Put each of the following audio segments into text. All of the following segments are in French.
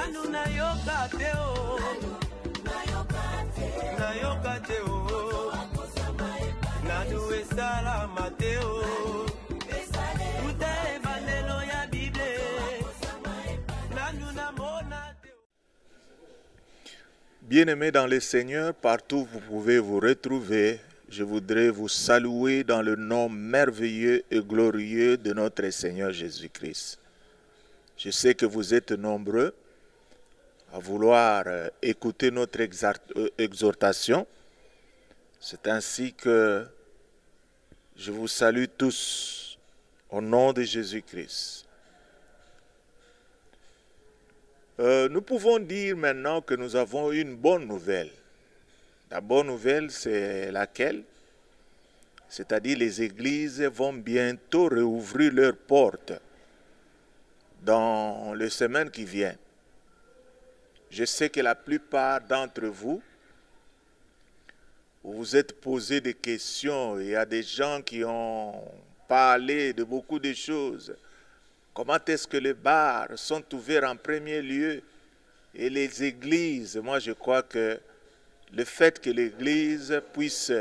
Nanu nayoka te o. Nayoka te o. Nanu esala mateo. Tuta evanelo ya Bible. Nanu namona te o. Bien-aimés dans le Seigneur, partout où vous pouvez vous retrouver, je voudrais vous saluer dans le nom merveilleux et glorieux de notre Seigneur Jésus-Christ. Je sais que vous êtes nombreux à vouloir écouter notre exhortation. C'est ainsi que je vous salue tous au nom de Jésus-Christ. Nous pouvons dire maintenant que nous avons une bonne nouvelle. La bonne nouvelle, c'est laquelle? C'est-à-dire les églises vont bientôt rouvrir leurs portes dans les semaines qui viennent. Je sais que la plupart d'entre vous, vous vous êtes posé des questions. Il y a des gens qui ont parlé de beaucoup de choses. Comment est-ce que les bars sont ouverts en premier lieu et les églises? Moi, je crois que le fait que l'église puisse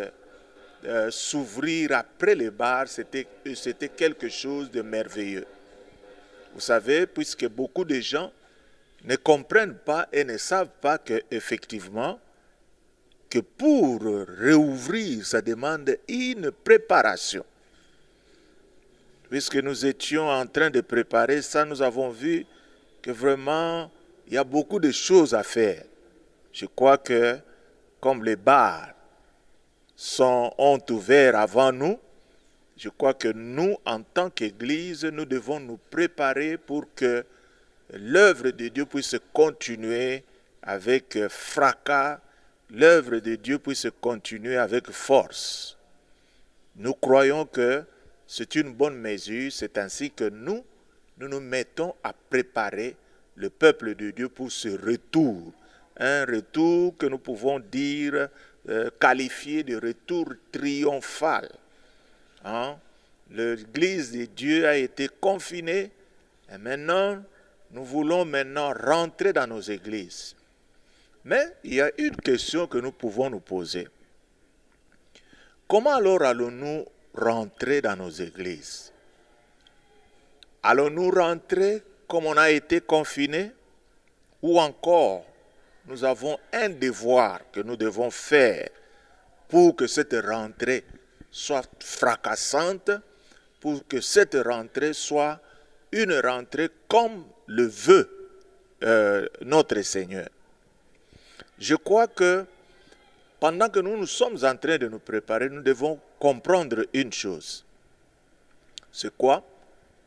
s'ouvrir après les bars, c'était quelque chose de merveilleux. Vous savez, puisque beaucoup de gens ne comprennent pas et ne savent pas qu'effectivement, que pour réouvrir, ça demande une préparation. Puisque nous étions en train de préparer ça, nous avons vu que vraiment, il y a beaucoup de choses à faire. Je crois que, comme les bars ont ouvert avant nous, je crois que nous, en tant qu'Église, nous devons nous préparer pour que l'œuvre de Dieu puisse continuer avec fracas, l'œuvre de Dieu puisse continuer avec force. Nous croyons que c'est une bonne mesure, c'est ainsi que nous nous mettons à préparer le peuple de Dieu pour ce retour. Un retour que nous pouvons dire, qualifié de retour triomphal. Hein? L'Église de Dieu a été confinée et maintenant, nous voulons rentrer dans nos églises. Mais il y a une question que nous pouvons nous poser. Comment alors allons-nous rentrer dans nos églises? Allons-nous rentrer comme on a été confinés? Ou encore, nous avons un devoir que nous devons faire pour que cette rentrée soit fracassante, pour que cette rentrée soit une rentrée comme le veut notre Seigneur. Je crois que pendant que nous sommes en train de nous préparer, nous devons comprendre une chose. C'est quoi?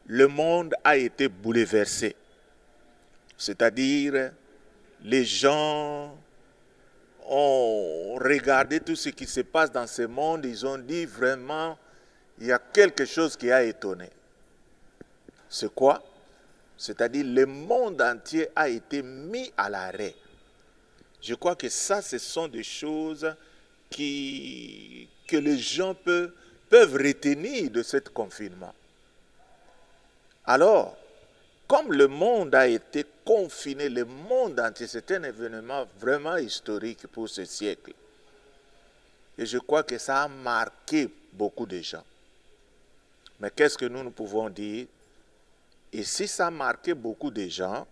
Le monde a été bouleversé. C'est-à-dire, les gens ont regardé tout ce qui se passe dans ce monde, ils ont dit vraiment, il y a quelque chose qui a étonné. C'est quoi? C'est-à-dire, le monde entier a été mis à l'arrêt. Je crois que ça, ce sont des choses que les gens peuvent retenir de ce confinement. Alors, comme le monde a été confiné, le monde entier, c'est un événement vraiment historique pour ce siècle. Et je crois que ça a marqué beaucoup de gens. Mais qu'est-ce que nous pouvons dire? Et si ça a marqué beaucoup de gens,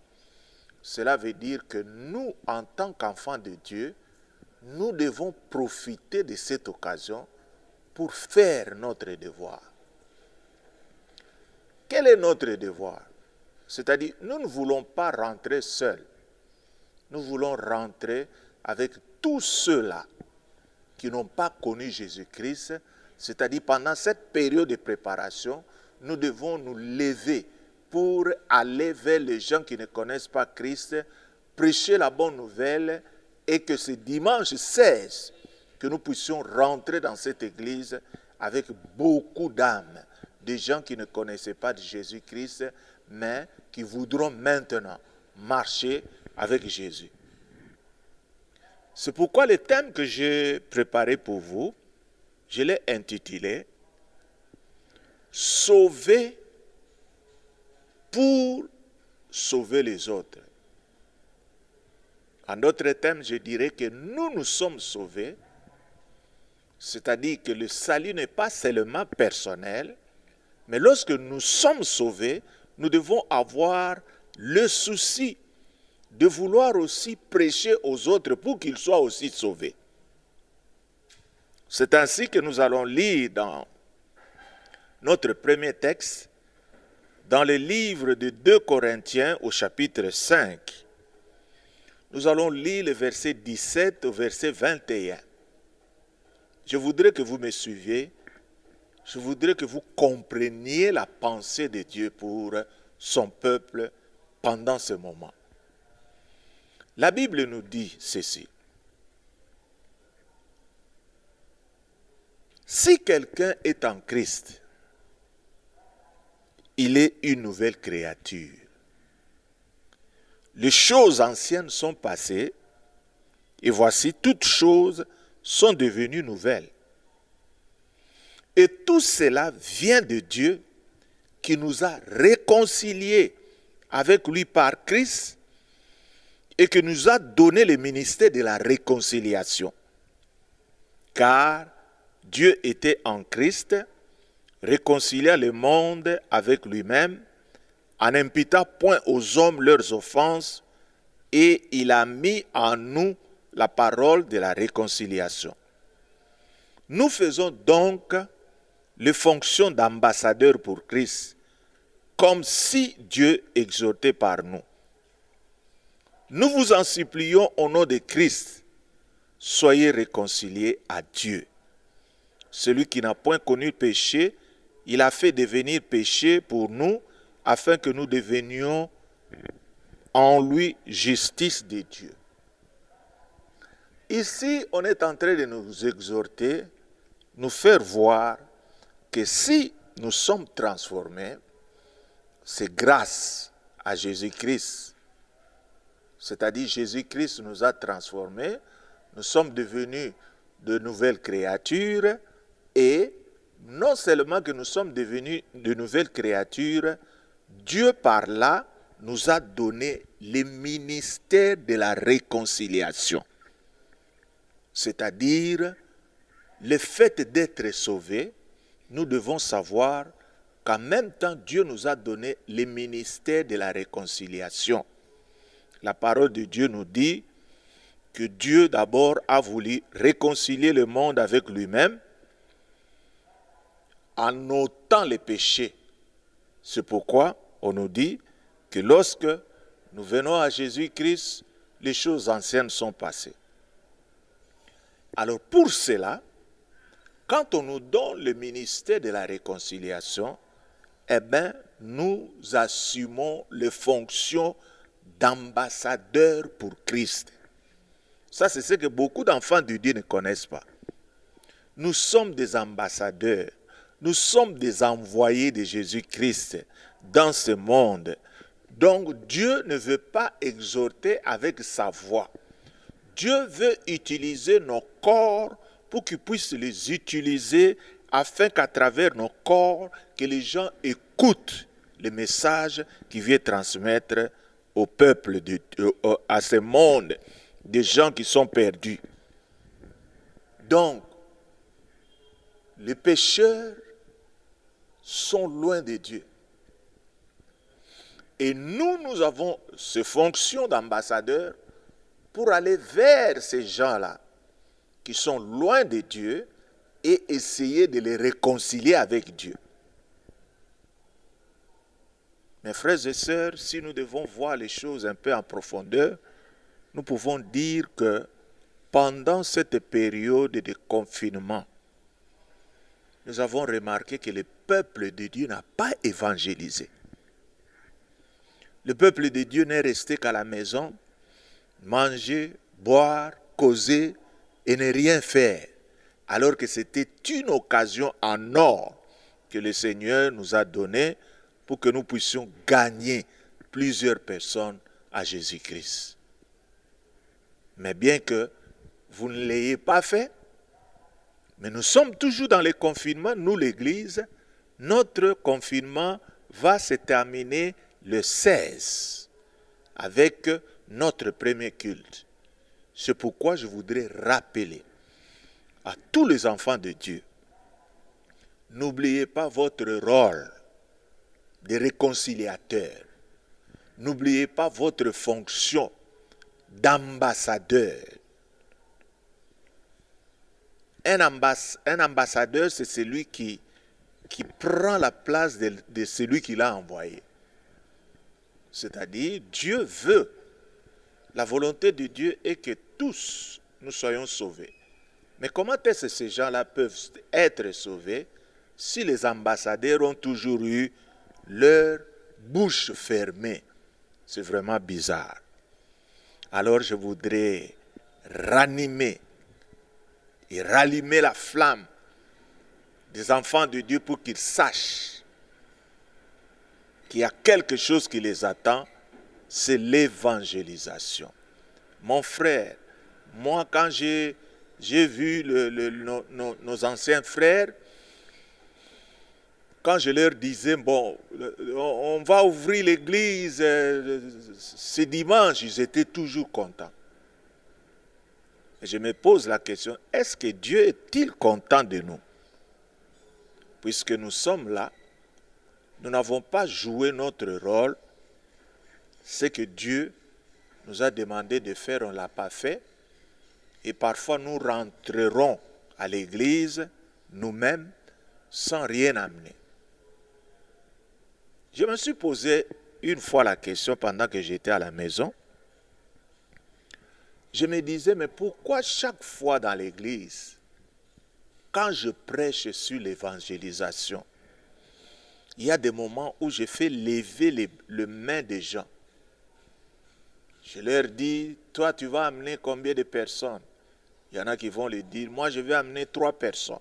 cela veut dire que nous, en tant qu'enfants de Dieu, nous devons profiter de cette occasion pour faire notre devoir. Quel est notre devoir? C'est-à-dire, nous ne voulons pas rentrer seuls. Nous voulons rentrer avec tous ceux-là qui n'ont pas connu Jésus-Christ. C'est-à-dire, pendant cette période de préparation, nous devons nous lever pour aller vers les gens qui ne connaissent pas Christ, prêcher la bonne nouvelle et que ce dimanche 16, que nous puissions rentrer dans cette église avec beaucoup d'âmes, des gens qui ne connaissaient pas de Jésus-Christ, mais qui voudront maintenant marcher avec Jésus. C'est pourquoi le thème que j'ai préparé pour vous, je l'ai intitulé « Sauver pour sauver les autres ». En d'autres termes, je dirais que nous sommes sauvés, c'est-à-dire que le salut n'est pas seulement personnel, mais lorsque nous sommes sauvés, nous devons avoir le souci de vouloir aussi prêcher aux autres pour qu'ils soient aussi sauvés. C'est ainsi que nous allons lire dans notre premier texte, dans le livre de 2 Corinthiens au chapitre 5. Nous allons lire le verset 17 au verset 21. Je voudrais que vous me suiviez. Je voudrais que vous compreniez la pensée de Dieu pour son peuple pendant ce moment. La Bible nous dit ceci. Si quelqu'un est en Christ, il est une nouvelle créature. Les choses anciennes sont passées et voici toutes choses sont devenues nouvelles. Et tout cela vient de Dieu qui nous a réconciliés avec lui par Christ et qui nous a donné le ministère de la réconciliation. Car Dieu était en Christ, réconciliant le monde avec lui-même, en n'imputant point aux hommes leurs offenses, et il a mis en nous la parole de la réconciliation. Nous faisons donc les fonctions d'ambassadeurs pour Christ, comme si Dieu exhortait par nous. Nous vous en supplions au nom de Christ, soyez réconciliés à Dieu. Celui qui n'a point connu le péché, il a fait devenir péché pour nous, afin que nous devenions en lui justice de Dieu. Ici, on est en train de nous exhorter, nous faire voir que si nous sommes transformés, c'est grâce à Jésus-Christ. C'est-à-dire Jésus-Christ nous a transformés, nous sommes devenus de nouvelles créatures et non seulement que nous sommes devenus de nouvelles créatures, Dieu par là nous a donné le ministère de la réconciliation. C'est-à-dire le fait d'être sauvés, nous devons savoir qu'en même temps Dieu nous a donné le ministère de la réconciliation. La parole de Dieu nous dit que Dieu d'abord a voulu réconcilier le monde avec lui-même en ôtant les péchés. C'est pourquoi on nous dit que lorsque nous venons à Jésus-Christ, les choses anciennes sont passées. Alors pour cela, quand on nous donne le ministère de la réconciliation, eh bien, nous assumons les fonctions d'ambassadeurs pour Christ. Ça, c'est ce que beaucoup d'enfants de Dieu ne connaissent pas. Nous sommes des ambassadeurs. Nous sommes des envoyés de Jésus-Christ dans ce monde. Donc Dieu ne veut pas exhorter avec sa voix. Dieu veut utiliser nos corps pour qu'il puisse les utiliser afin qu'à travers nos corps, que les gens écoutent le message qu'il vient transmettre au peuple, à ce monde, des gens qui sont perdus. Donc, les pécheurs sont loin de Dieu. Et nous avons ces fonctions d'ambassadeurs pour aller vers ces gens-là qui sont loin de Dieu et essayer de les réconcilier avec Dieu. Mes frères et sœurs, si nous devons voir les choses un peu en profondeur, nous pouvons dire que pendant cette période de confinement, nous avons remarqué que le peuple de Dieu n'a pas évangélisé. Le peuple de Dieu n'est resté qu'à la maison, manger, boire, causer et ne rien faire, alors que c'était une occasion en or que le Seigneur nous a donnée pour que nous puissions gagner plusieurs personnes à Jésus-Christ. Mais bien que vous ne l'ayez pas fait, mais nous sommes toujours dans le confinement, nous l'Église, notre confinement va se terminer le 16 avec notre premier culte. C'est pourquoi je voudrais rappeler à tous les enfants de Dieu, n'oubliez pas votre rôle de réconciliateur. N'oubliez pas votre fonction d'ambassadeur. Un ambassadeur, c'est celui qui prend la place de celui qui l'a envoyé. C'est-à-dire, Dieu veut, la volonté de Dieu est que tous nous soyons sauvés. Mais comment est-ce que ces gens-là peuvent être sauvés si les ambassadeurs ont toujours eu leur bouche fermée? C'est vraiment bizarre. Alors je voudrais ranimer et rallumer la flamme des enfants de Dieu pour qu'ils sachent qu'il y a quelque chose qui les attend, c'est l'évangélisation. Mon frère, moi quand j'ai vu nos anciens frères, quand je leur disais, bon, on va ouvrir l'église ce dimanche, ils étaient toujours contents. Et je me pose la question, est-ce que Dieu est-il content de nous? Puisque nous sommes là, nous n'avons pas joué notre rôle. Ce que Dieu nous a demandé de faire, on ne l'a pas fait. Et parfois, nous rentrerons à l'église nous-mêmes sans rien amener. Je me suis posé une fois la question pendant que j'étais à la maison. Je me disais, mais pourquoi chaque fois dans l'église, quand je prêche sur l'évangélisation, il y a des moments où je fais lever les mains des gens. Je leur dis, toi tu vas amener combien de personnes? Il y en a qui vont le dire, moi je vais amener 3 personnes.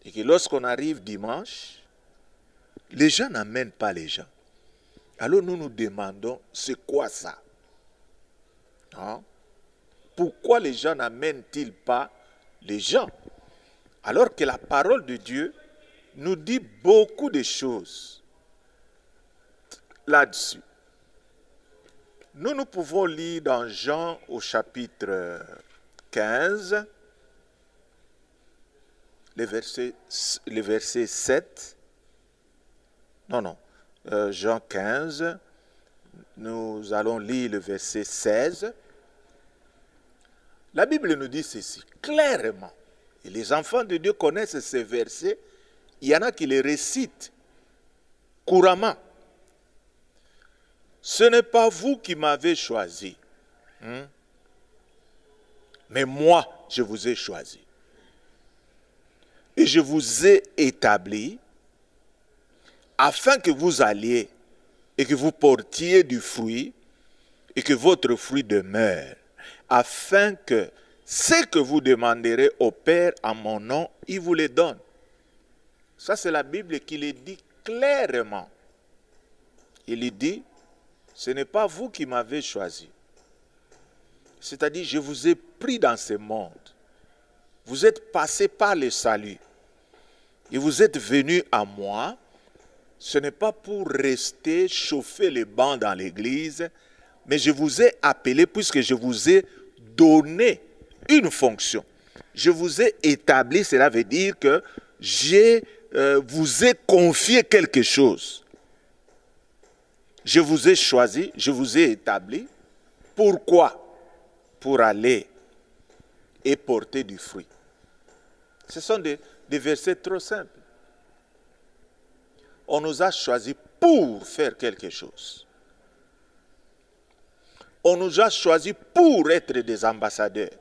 Et que lorsqu'on arrive dimanche, les gens n'amènent pas les gens. Alors nous nous demandons, c'est quoi ça? Hein? Pourquoi les gens n'amènent-ils pas les gens? Alors que la parole de Dieu nous dit beaucoup de choses là-dessus. Nous pouvons lire dans Jean au chapitre 15, le verset 7. Jean 15, nous allons lire le verset 16. La Bible nous dit ceci, clairement. Et les enfants de Dieu connaissent ces versets. Il y en a qui les récitent couramment. Ce n'est pas vous qui m'avez choisi, mais moi, je vous ai choisi. Et je vous ai établi afin que vous alliez et que vous portiez du fruit et que votre fruit demeure, afin que ce que vous demanderez au Père en mon nom, il vous le donne. Ça, c'est la Bible qui le dit clairement. Il dit, ce n'est pas vous qui m'avez choisi. C'est-à-dire, je vous ai pris dans ce monde. Vous êtes passé par le salut. Et vous êtes venus à moi. Ce n'est pas pour rester chauffer les bancs dans l'église, mais je vous ai appelé puisque je vous ai donné une fonction. Je vous ai établi, cela veut dire que je vous ai confié quelque chose. Je vous ai choisi, je vous ai établi. Pourquoi? Pour aller et porter du fruit. Ce sont des versets trop simples. On nous a choisis pour faire quelque chose. On nous a choisis pour être des ambassadeurs.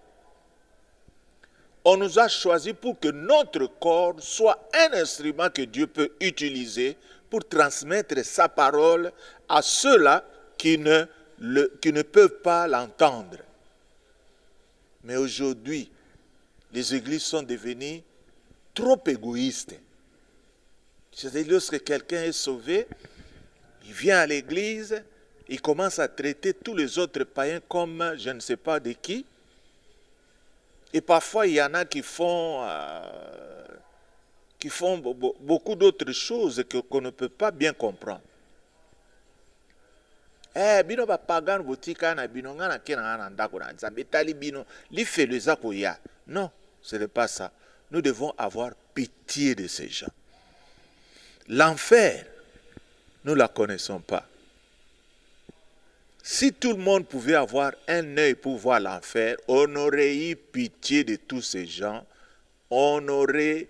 On nous a choisis pour que notre corps soit un instrument que Dieu peut utiliser pour transmettre sa parole à ceux-là qui ne peuvent pas l'entendre. Mais aujourd'hui, les églises sont devenues trop égoïstes. C'est-à-dire, lorsque quelqu'un est sauvé, il vient à l'église, il commence à traiter tous les autres païens comme je ne sais pas de qui. Et parfois, il y en a qui font beaucoup d'autres choses qu'on ne peut pas bien comprendre. Bino ba pagan botika na bino ngana kena na ndako na nzambe tali bino li fait le zako ya. Non, ce n'est pas ça. Nous devons avoir pitié de ces gens. L'enfer, nous ne la connaissons pas. Si tout le monde pouvait avoir un œil pour voir l'enfer, on aurait eu pitié de tous ces gens. On aurait,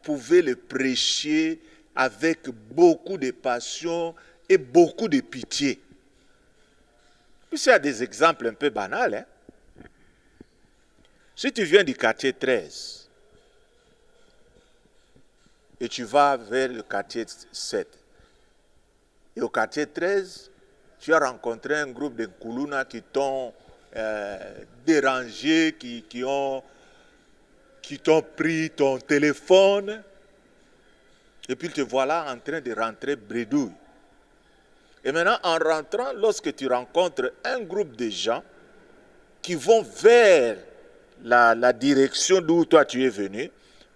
pouvait le prêcher avec beaucoup de passion et beaucoup de pitié. Puis il y a des exemples un peu banals. Hein? Si tu viens du quartier 13 et tu vas vers le quartier 7, et au quartier 13, tu as rencontré un groupe de Nkuluna qui t'ont dérangé, qui t'ont pris ton téléphone, et puis te voilà en train de rentrer bredouille. Et maintenant, en rentrant, lorsque tu rencontres un groupe de gens qui vont vers la direction d'où toi tu es venu,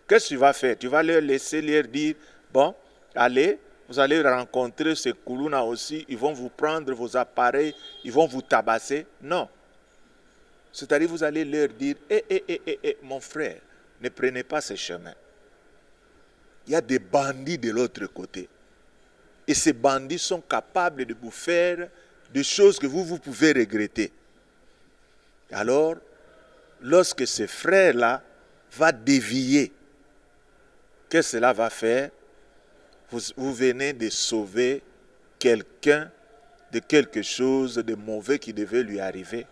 qu'est-ce que tu vas faire? Tu vas leur laisser leur dire, bon, allez, vous allez rencontrer ces Kuluna aussi, ils vont vous prendre vos appareils, ils vont vous tabasser. Non. C'est-à-dire, vous allez leur dire, mon frère, ne prenez pas ce chemin. Il y a des bandits de l'autre côté. Et ces bandits sont capables de vous faire des choses que vous pouvez regretter. Alors, lorsque ce frère-là va dévier, qu'est-ce que cela va faire? Vous venez de sauver quelqu'un de quelque chose de mauvais qui devait lui arriver.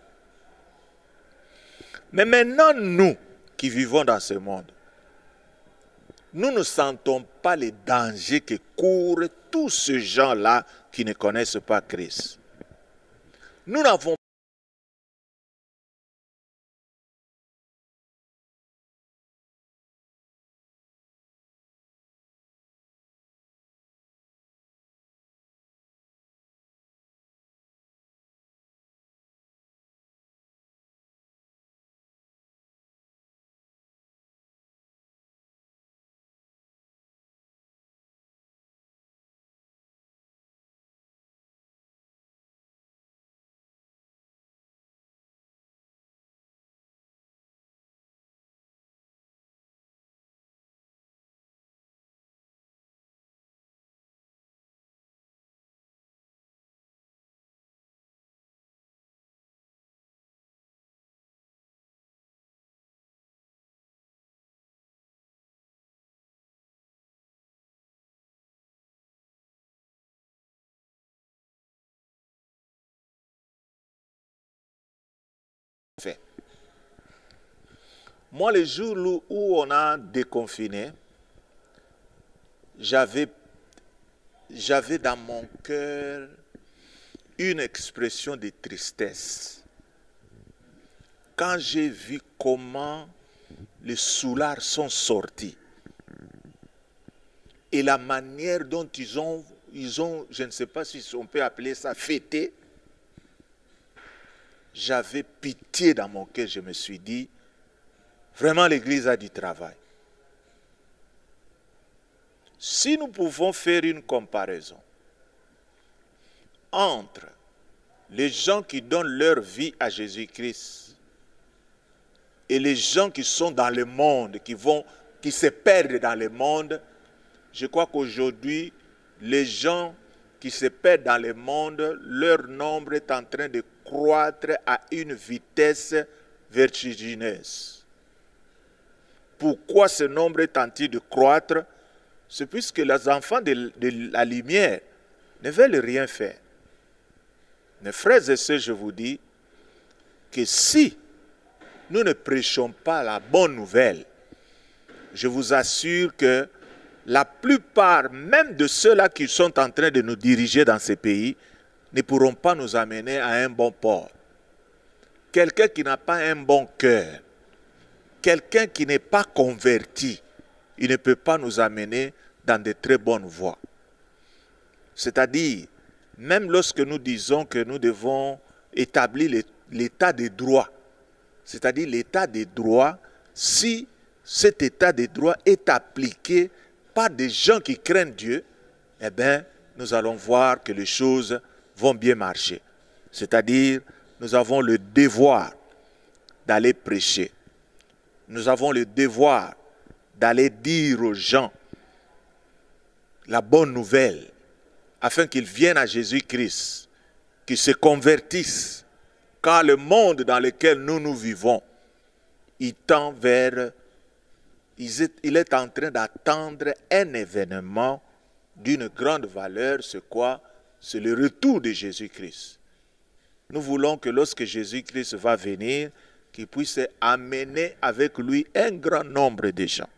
Mais maintenant, nous qui vivons dans ce monde, nous ne sentons pas les dangers que courent tous ces gens-là qui ne connaissent pas Christ. Nous n'avons fait. Moi, le jour où on a déconfiné, j'avais dans mon cœur une expression de tristesse. Quand j'ai vu comment les soulards sont sortis et la manière dont ils ont, je ne sais pas si on peut appeler ça fêté, j'avais pitié dans mon cœur. Je me suis dit, vraiment l'Église a du travail. Si nous pouvons faire une comparaison entre les gens qui donnent leur vie à Jésus-Christ et les gens qui sont dans le monde, qui se perdent dans le monde, je crois qu'aujourd'hui, les gens qui se perdent dans le monde, leur nombre est en train de croître à une vitesse vertigineuse. Pourquoi ce nombre est en train de croître? C'est puisque les enfants de la lumière ne veulent rien faire. Mes frères et sœurs, je vous dis que si nous ne prêchons pas la bonne nouvelle, je vous assure que la plupart, même de ceux-là qui sont en train de nous diriger dans ces pays, ne pourront pas nous amener à un bon port. Quelqu'un qui n'a pas un bon cœur, quelqu'un qui n'est pas converti, il ne peut pas nous amener dans de très bonnes voies. C'est-à-dire, même lorsque nous disons que nous devons établir l'état de droit, c'est-à-dire l'état de droit, si cet état de droit est appliqué par des gens qui craignent Dieu, eh bien, nous allons voir que les choses vont bien marcher. C'est-à-dire, nous avons le devoir d'aller prêcher. Nous avons le devoir d'aller dire aux gens la bonne nouvelle, afin qu'ils viennent à Jésus-Christ, qu'ils se convertissent, car le monde dans lequel nous vivons, il est en train d'attendre un événement d'une grande valeur, c'est quoi? C'est le retour de Jésus-Christ. Nous voulons que lorsque Jésus-Christ va venir, qu'il puisse amener avec lui un grand nombre de gens.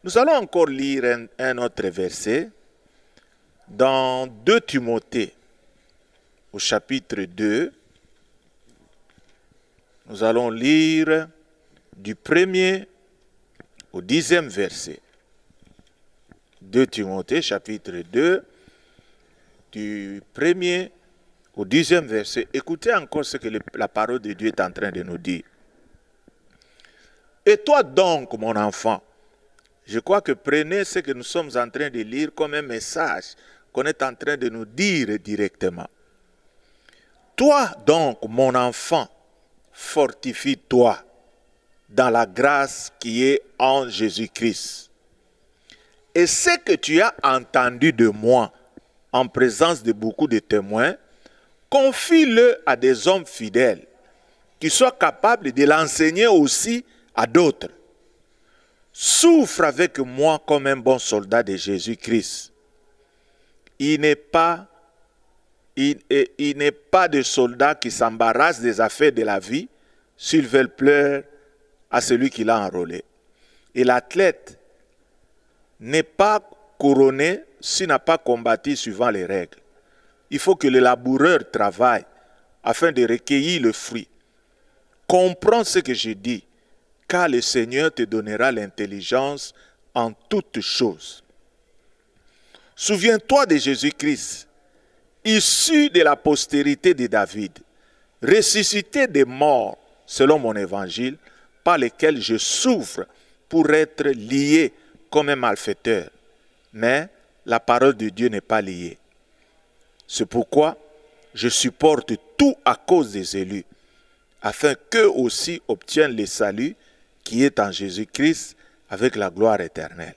Nous allons encore lire un autre verset dans 2 Timothée, au chapitre 2. Nous allons lire du 1er au 10e verset. 2 Timothée, chapitre 2, du 1er au 10e verset. Écoutez encore ce que la parole de Dieu est en train de nous dire. Et toi donc, mon enfant, je crois que prenez ce que nous sommes en train de lire comme un message qu'on est en train de nous dire directement. Toi donc, mon enfant, fortifie-toi dans la grâce qui est en Jésus-Christ. Et ce que tu as entendu de moi en présence de beaucoup de témoins, confie-le à des hommes fidèles qui soient capables de l'enseigner aussi à d'autres. Souffre avec moi comme un bon soldat de Jésus-Christ. Il n'est pas de soldat qui s'embarrasse des affaires de la vie s'il veut plaire à celui qui l'a enrôlé. Et l'athlète n'est pas couronné s'il n'a pas combattu suivant les règles. Il faut que le laboureur travaille afin de recueillir le fruit. Comprends ce que je dis, car le Seigneur te donnera l'intelligence en toutes choses. Souviens-toi de Jésus-Christ, issu de la postérité de David, ressuscité des morts selon mon évangile, par lequel je souffre pour être lié comme un malfaiteur. Mais la parole de Dieu n'est pas liée. C'est pourquoi je supporte tout à cause des élus, afin qu'eux aussi obtiennent le salut qui est en Jésus-Christ avec la gloire éternelle.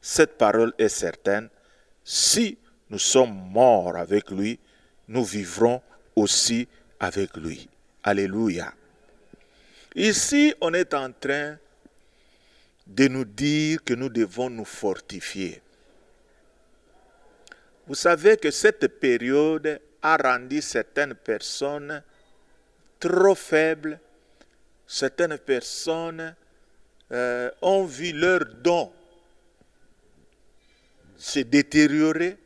Cette parole est certaine. Si nous sommes morts avec lui, nous vivrons aussi avec lui. Alléluia. Ici, on est en train de nous dire que nous devons nous fortifier. Vous savez que cette période a rendu certaines personnes trop faibles. Certaines personnes ont vu leurs dons se détériorer.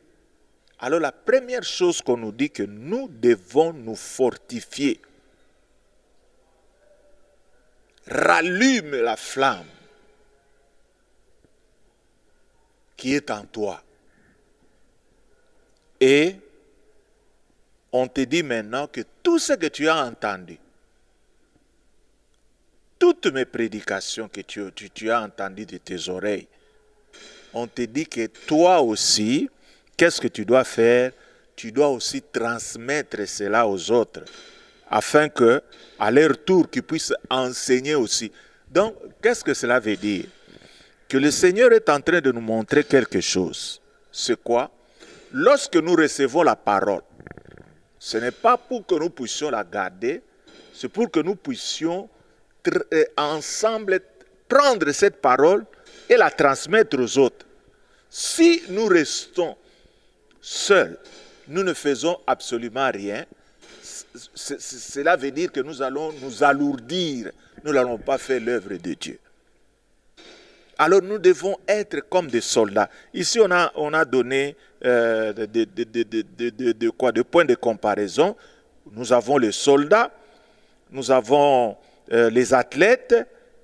Alors la première chose qu'on nous dit, que nous devons nous fortifier. Rallume la flamme qui est en toi. Et on te dit maintenant que tout ce que tu as entendu, toutes mes prédications que tu as entendues de tes oreilles, on te dit que toi aussi, qu'est-ce que tu dois faire? Tu dois aussi transmettre cela aux autres, afin que, à leur tour, qu'ils puissent enseigner aussi. Donc, qu'est-ce que cela veut dire? Que le Seigneur est en train de nous montrer quelque chose. C'est quoi? Lorsque nous recevons la parole, ce n'est pas pour que nous puissions la garder, c'est pour que nous puissions ensemble prendre cette parole et la transmettre aux autres. Si nous restons seuls, nous ne faisons absolument rien, cela veut dire que nous allons nous alourdir, nous n'allons pas faire l'œuvre de Dieu. Alors nous devons être comme des soldats. Ici on a donné des points de comparaison. Nous avons les soldats, nous avons les athlètes,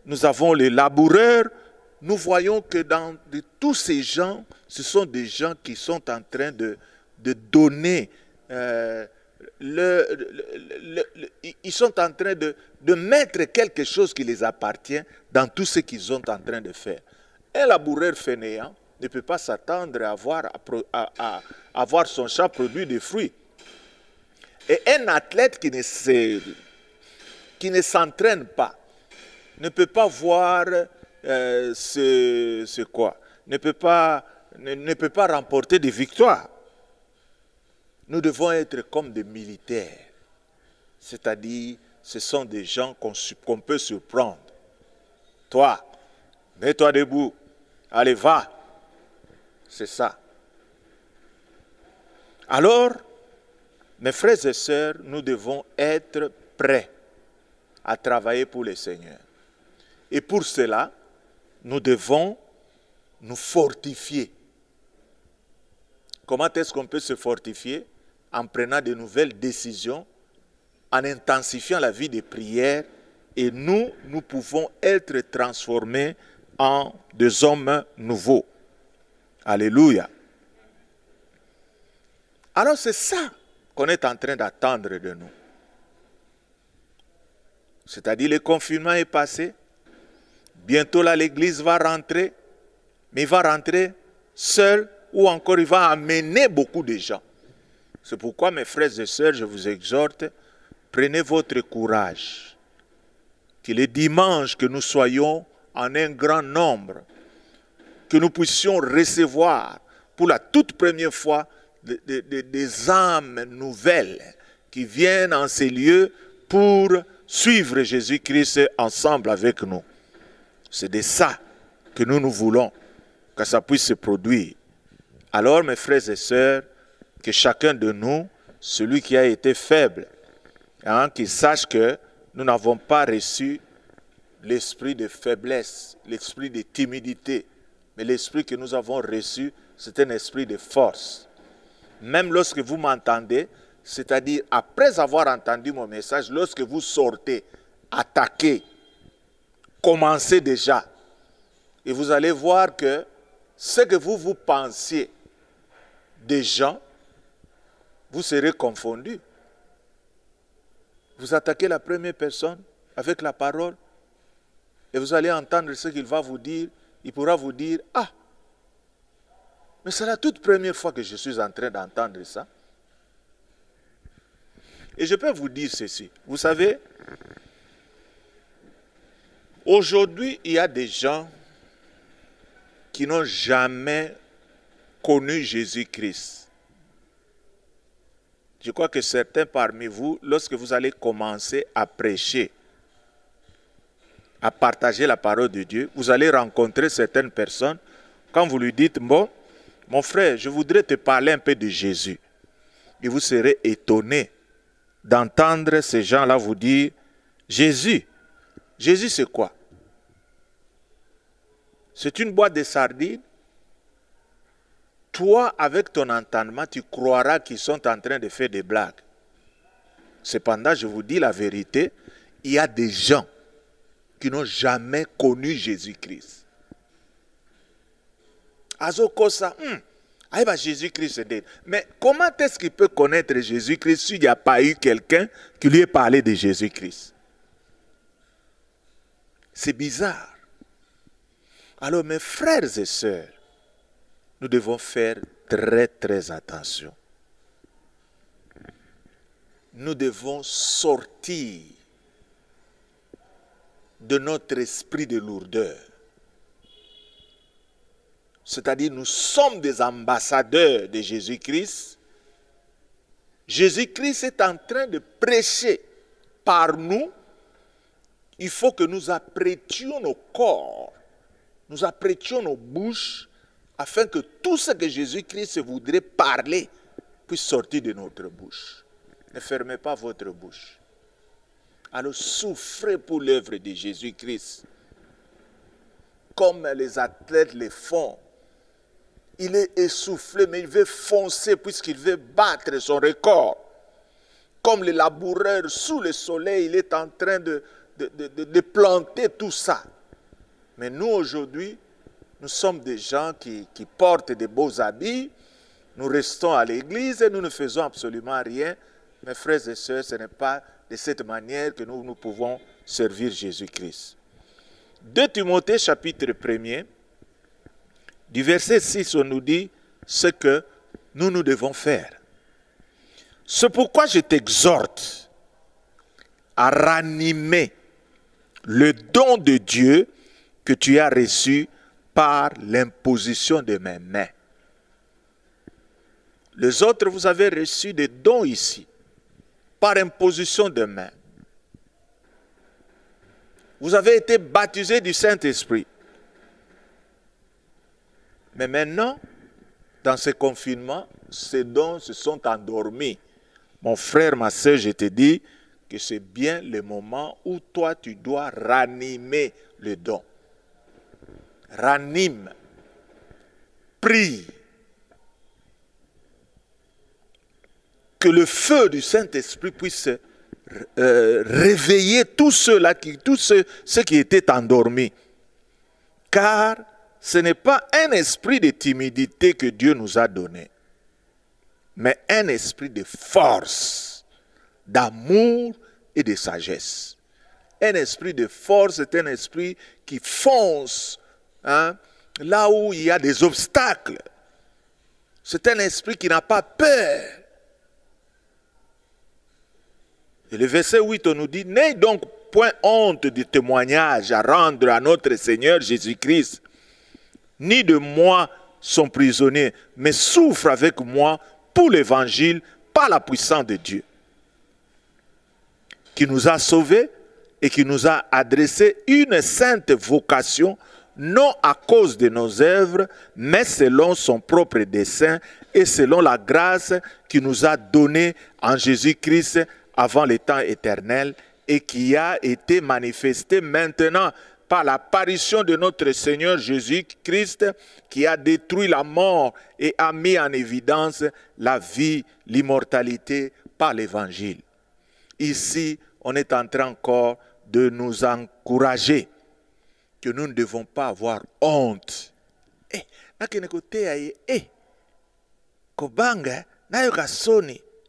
nous avons les laboureurs. Nous voyons que dans tous ces gens, ce sont des gens qui sont en train de donner, ils sont en train de mettre quelque chose qui les appartient dans tout ce qu'ils sont en train de faire. Un laboureur fainéant ne peut pas s'attendre à avoir son champ produit des fruits. Et un athlète qui ne s'entraîne pas ne peut pas voir ne peut pas remporter des victoires. Nous devons être comme des militaires. C'est-à-dire, ce sont des gens qu'on peut surprendre. Toi, mets-toi debout. Allez, va. C'est ça. Alors, mes frères et sœurs, nous devons être prêts à travailler pour le Seigneur. Et pour cela, nous devons nous fortifier. Comment est-ce qu'on peut se fortifier? En prenant de nouvelles décisions, en intensifiant la vie de prière, et nous pouvons être transformés en des hommes nouveaux. Alléluia. Alors c'est ça qu'on est en train d'attendre de nous. C'est-à-dire le confinement est passé. Bientôt là l'église va rentrer. Mais il va rentrer seul ou encore il va amener beaucoup de gens. C'est pourquoi mes frères et sœurs, je vous exhorte, prenez votre courage. Que le dimanche que nous soyons en un grand nombre, que nous puissions recevoir pour la toute première fois des âmes nouvelles qui viennent en ces lieux pour suivre Jésus-Christ ensemble avec nous. C'est de ça que nous voulons, que ça puisse se produire. Alors, mes frères et sœurs, que chacun de nous, celui qui a été faible, qu'il sache que nous n'avons pas reçu l'esprit de faiblesse, l'esprit de timidité, mais l'esprit que nous avons reçu, c'est un esprit de force. Même lorsque vous m'entendez, c'est-à-dire après avoir entendu mon message, lorsque vous sortez, attaquez, commencez déjà. Et vous allez voir que ce que vous pensiez des gens, vous serez confondus. Vous attaquez la première personne avec la parole et vous allez entendre ce qu'il va vous dire. Il pourra vous dire, ah, mais c'est la toute première fois que je suis en train d'entendre ça. Et je peux vous dire ceci. Vous savez, aujourd'hui, il y a des gens qui n'ont jamais connu Jésus-Christ. Je crois que certains parmi vous, lorsque vous allez commencer à prêcher, à partager la parole de Dieu, vous allez rencontrer certaines personnes. Quand vous lui dites, bon, mon frère, je voudrais te parler un peu de Jésus. Et vous serez étonné d'entendre ces gens-là vous dire, Jésus. Jésus, c'est quoi? C'est une boîte de sardines. Toi, avec ton entendement, tu croiras qu'ils sont en train de faire des blagues. Cependant, je vous dis la vérité, il y a des gens qui n'ont jamais connu Jésus-Christ. Azokosa, Jésus-Christ, mais comment est-ce qu'il peut connaître Jésus-Christ s'il n'y a pas eu quelqu'un qui lui ait parlé de Jésus-Christ? C'est bizarre. Alors, mes frères et sœurs, nous devons faire très, très attention. Nous devons sortir de notre esprit de lourdeur. C'est-à-dire, nous sommes des ambassadeurs de Jésus-Christ. Jésus-Christ est en train de prêcher par nous. Il faut que nous apprêtions nos corps, nous apprêtions nos bouches, afin que tout ce que Jésus-Christ voudrait parler puisse sortir de notre bouche. Ne fermez pas votre bouche. Alors souffrez pour l'œuvre de Jésus-Christ, comme les athlètes le font. Il est essoufflé, mais il veut foncer puisqu'il veut battre son record. Comme le laboureur sous le soleil, il est en train de planter tout ça. Mais nous, aujourd'hui, nous sommes des gens qui portent des beaux habits. Nous restons à l'église et nous ne faisons absolument rien. Mes frères et sœurs, ce n'est pas de cette manière que nous pouvons servir Jésus-Christ. 2 Timothée chapitre 1er, Du verset 6, on nous dit ce que nous devons faire. C'est pourquoi je t'exhorte à ranimer le don de Dieu que tu as reçu par l'imposition de mes mains. Les autres, vous avez reçu des dons ici, par imposition de main. Vous avez été baptisés du Saint-Esprit. Mais maintenant, dans ce confinement, ces dons se sont endormis. Mon frère, ma soeur, je te dis que c'est bien le moment où toi, tu dois ranimer le don. Ranime. Prie. Que le feu du Saint-Esprit puisse réveiller tous ceux qui étaient endormis. Car ce n'est pas un esprit de timidité que Dieu nous a donné, mais un esprit de force, d'amour et de sagesse. Un esprit de force est un esprit qui fonce là où il y a des obstacles. C'est un esprit qui n'a pas peur. Et le verset 8, on nous dit, « N'ayez donc point honte du témoignage à rendre à notre Seigneur Jésus-Christ, ni de moi son prisonnier, mais souffre avec moi pour l'évangile par la puissance de Dieu, qui nous a sauvés et qui nous a adressé une sainte vocation, non à cause de nos œuvres, mais selon son propre dessein et selon la grâce qu'il nous a donnée en Jésus-Christ avant les temps éternels et qui a été manifestée maintenant par l'apparition de notre Seigneur Jésus-Christ qui a détruit la mort et a mis en évidence la vie, l'immortalité par l'évangile. Ici, on est en train encore de nous encourager que nous ne devons pas avoir honte.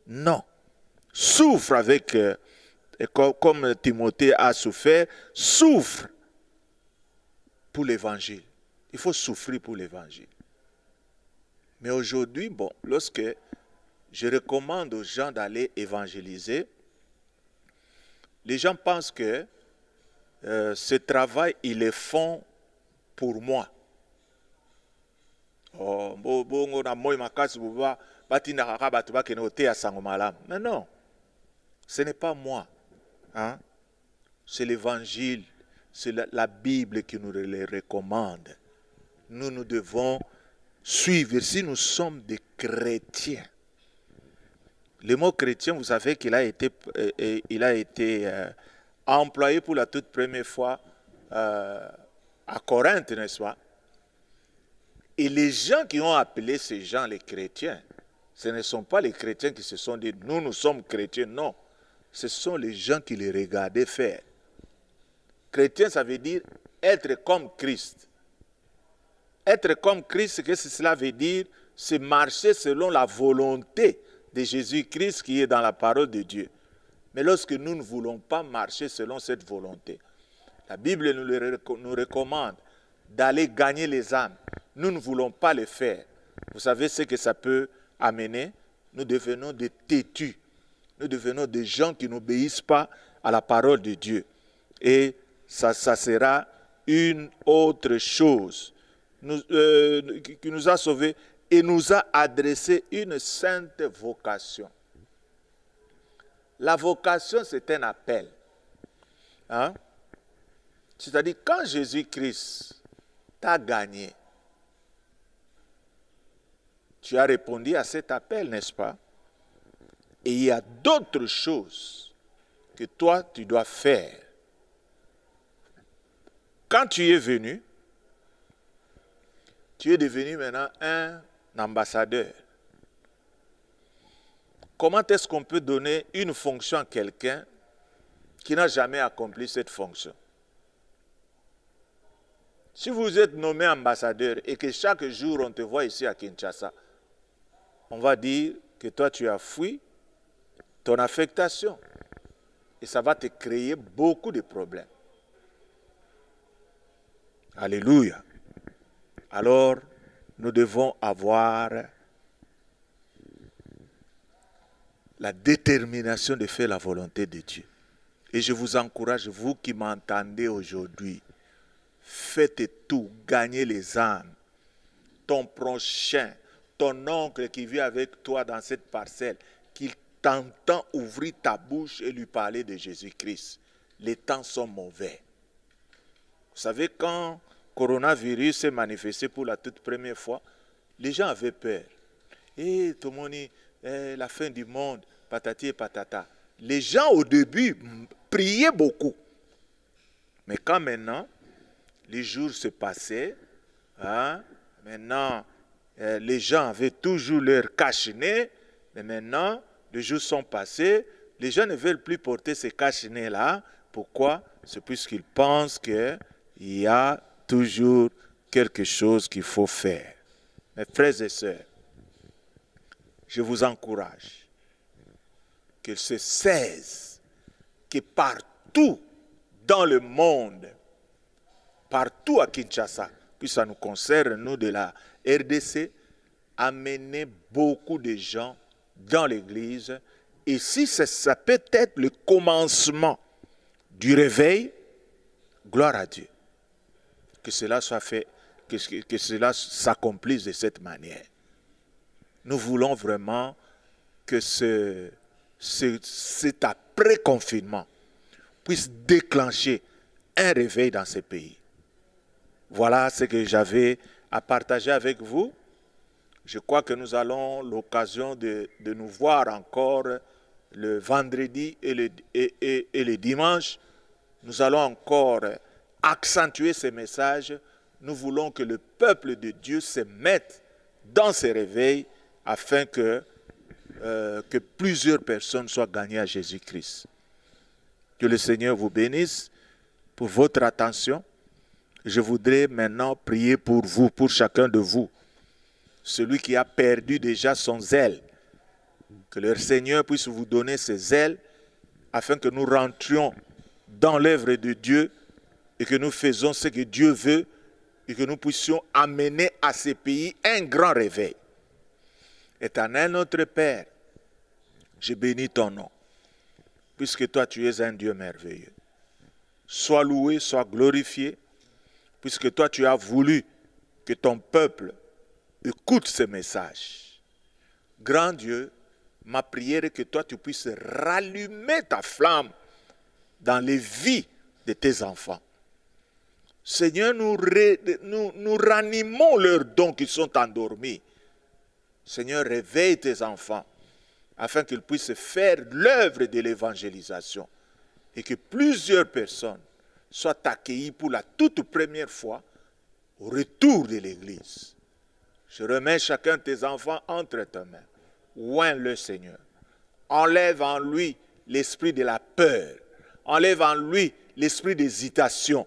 Non. Souffre avec, comme Timothée a souffert, souffre pour l'évangile. Il faut souffrir pour l'évangile. Mais aujourd'hui, bon, lorsque je recommande aux gens d'aller évangéliser, les gens pensent que ce travail, ils le font pour moi. Mais non, ce n'est pas moi. Hein? C'est l'évangile, c'est la Bible qui nous le recommande. Nous devons suivre si nous sommes des chrétiens. Le mot chrétien, vous savez qu'il a été, employé pour la toute première fois à Corinthe, n'est-ce pas? Et les gens qui ont appelé ces gens les chrétiens, ce ne sont pas les chrétiens qui se sont dit « nous sommes chrétiens », non. Ce sont les gens qui les regardaient faire. Chrétien, ça veut dire être comme Christ. Être comme Christ, qu'est-ce que cela veut dire? C'est marcher selon la volonté de Jésus-Christ qui est dans la parole de Dieu. Mais lorsque nous ne voulons pas marcher selon cette volonté, la Bible nous recommande d'aller gagner les âmes. Nous ne voulons pas le faire. Vous savez ce que ça peut amener? Nous devenons des têtus. Nous devenons des gens qui n'obéissent pas à la parole de Dieu. Et ça sera une autre chose qui nous a sauvés et nous a adressé une sainte vocation. La vocation, c'est un appel. Hein? C'est-à-dire, quand Jésus-Christ t'a gagné, tu as répondu à cet appel, n'est-ce pas? Et il y a d'autres choses que toi, tu dois faire. Quand tu es venu, tu es devenu maintenant un ambassadeur. Comment est-ce qu'on peut donner une fonction à quelqu'un qui n'a jamais accompli cette fonction? Si vous êtes nommé ambassadeur et que chaque jour on te voit ici à Kinshasa, on va dire que toi tu as fui ton affectation. Et ça va te créer beaucoup de problèmes. Alléluia. Alors, nous devons avoir la détermination de faire la volonté de Dieu. Et je vous encourage, vous qui m'entendez aujourd'hui, faites tout, gagnez les âmes. Ton prochain, ton oncle qui vit avec toi dans cette parcelle, qu'il t'entend ouvrir ta bouche et lui parler de Jésus-Christ. Les temps sont mauvais. Vous savez, quand le coronavirus s'est manifesté pour la toute première fois, les gens avaient peur. Et tout le monde dit, la fin du monde, patati et patata. Les gens au début priaient beaucoup. Mais quand maintenant, les jours se passaient, hein, maintenant, les gens avaient toujours leur cache-nez, mais maintenant, les jours sont passés, les gens ne veulent plus porter ces cache-nez-là. Pourquoi? C'est puisqu'ils pensent qu'il y a toujours quelque chose qu'il faut faire. Mes frères et sœurs, je vous encourage qu'il se saise que partout dans le monde, partout à Kinshasa, puis ça nous concerne, nous de la RDC, amener beaucoup de gens dans l'église. Et si ça peut être le commencement du réveil, gloire à Dieu. Que cela soit fait, que cela s'accomplisse de cette manière. Nous voulons vraiment que cet après-confinement puisse déclencher un réveil dans ces pays. Voilà ce que j'avais à partager avec vous. Je crois que nous allons l'occasion de nous voir encore le vendredi et le dimanche. Nous allons encore accentuer ces messages. Nous voulons que le peuple de Dieu se mette dans ces réveils afin que plusieurs personnes soient gagnées à Jésus-Christ. Que le Seigneur vous bénisse pour votre attention. Je voudrais maintenant prier pour vous, pour chacun de vous. Celui qui a perdu déjà son zèle. Que le Seigneur puisse vous donner ses ailes afin que nous rentrions dans l'œuvre de Dieu et que nous faisons ce que Dieu veut et que nous puissions amener à ces pays un grand réveil. Éternel notre Père, je bénis ton nom, puisque toi tu es un Dieu merveilleux. Sois loué, sois glorifié, puisque toi tu as voulu que ton peuple écoute ce message. Grand Dieu, ma prière est que toi tu puisses rallumer ta flamme dans les vies de tes enfants. Seigneur, nous ranimons leurs dons qui sont endormis. Seigneur, réveille tes enfants afin qu'ils puissent faire l'œuvre de l'évangélisation et que plusieurs personnes soient accueillies pour la toute première fois au retour de l'Église. Je remets chacun de tes enfants entre tes mains. Oins-le, Seigneur. Enlève en lui l'esprit de la peur. Enlève en lui l'esprit d'hésitation.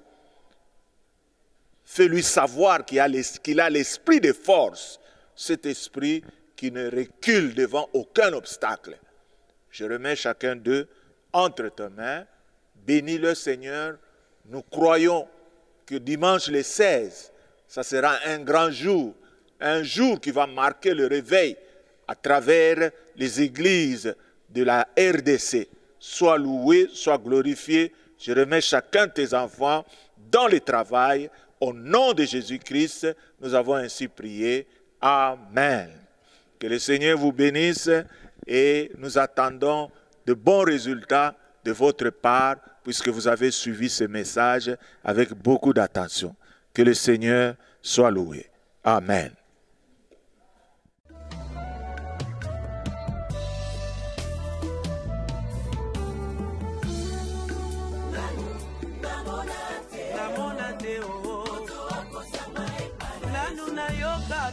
Fais-lui savoir qu'il a l'esprit de force. Cet esprit qui ne recule devant aucun obstacle. Je remets chacun d'eux entre tes mains. Bénis-le, Seigneur. Nous croyons que dimanche le 16, ça sera un grand jour. Un jour qui va marquer le réveil à travers les églises de la RDC. Sois loué, sois glorifié. Je remets chacun de tes enfants dans le travail. Au nom de Jésus-Christ, nous avons ainsi prié. Amen. Que le Seigneur vous bénisse et nous attendons de bons résultats de votre part puisque vous avez suivi ce message avec beaucoup d'attention. Que le Seigneur soit loué. Amen.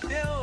Teo